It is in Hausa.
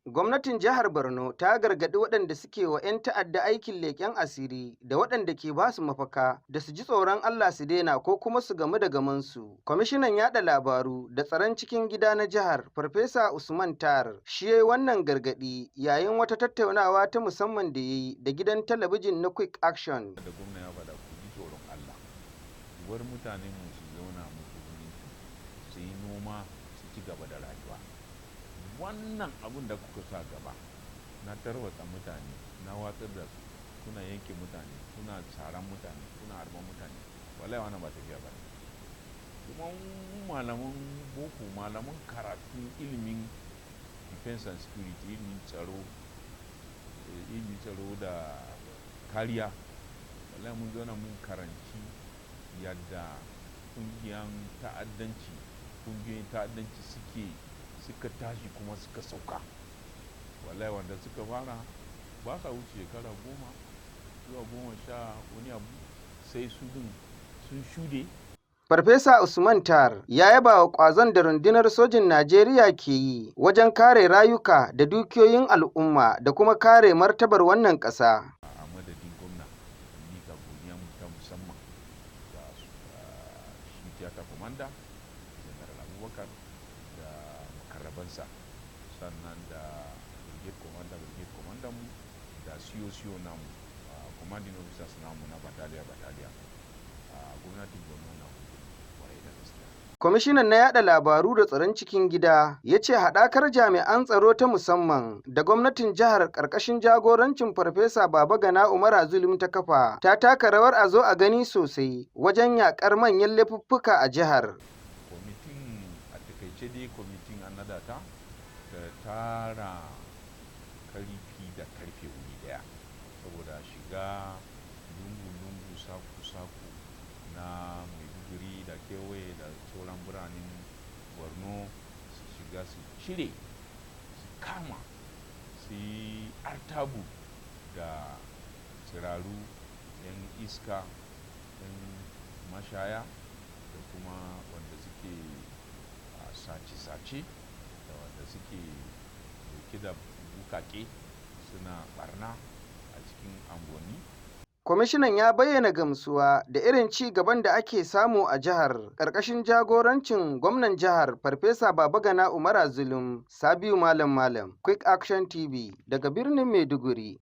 Gwamnatin jihar Borno ta gargaɗi waɗanda suke wa 'yan ta'adda aikin leƙen asiri da waɗanda ke ba su mafaka da su ji tsoron Allah su daina ko kuma su gamu da gamansu. Kwamishinan yaɗa labaru da tsaron cikin gida na jihar, Farfesa Usman Tar, shi ya yi wannan gargaɗi yayin wata tattaunawa ta musamman da ya yi da gidan talabijin na Quick Action. Da gwamna ya faɗa ku ji tsoron Allah, war mutanen mu su zauna musu su yi noma su ci gaba da rayuwa. Wannan abun da kuka sa gaba na tarwatsa mutane, na watsar da su, kuna yanke mutane, kuna tsaran mutane, kuna harban mutane, wallahi wannan ba tafiya ba. Kuma malaman boko, malaman karatu ilimin defense and security, ilimin tsaro da kariya, wallahi mun zauna mun karanci yadda kungiyoyin ta'addanci suka tashi kuma suka sauka. Wallahi wanda suka fara ba sa wuce shekara 10 zuwa 10 wani abu sai su din sun shude. Farfesa Usman Tar ya yaba wa ƙwazon da rundunar sojin Najeriya ke yi wajen kare rayuka da dukiyoyin al'umma da kuma kare martabar wannan ƙasa. A madadin gwamna, mika godiya ta musamman ga shi tiyata komanda, General Abubakar da makarabansa, sannan da brigade commander mu da COCO namu, commanding officers namu na bataliya gwamnatin Borno na kwarai da gaskiya. Kwamishinan na yaɗa labaru da tsaron cikin gida ya ce haɗakar jami'an tsaro ta musamman da gwamnatin jihar ƙarƙashin jagorancin Farfesa Babagana Umar Zulum ta kafa ta taka rawar a zo a gani sosai wajen yaƙar manyan laifuffuka a jihar. Kwamitin a takaice dai kwamitin an nada ta da tara karfi da karfe wuri daya saboda shiga lungu-lungu saku-saku na Maiduguri da kewaye da sauran biranen Borno, su shiga su cire, su kama, su yi artabu da tsiraru 'yan iska, 'yan mashaya da kuma wanda suke sace-sace da wanda suke dauke da bukake suna barna a cikin angoni. Kwamishinan ya bayyana gamsuwa da irin ci gaban da ake samu a jihar ƙarƙashin jagorancin gwamnan jihar Farfesa Babagana Umar Zulum. Sabiu Malam, Quick Action TV daga birnin Maiduguri.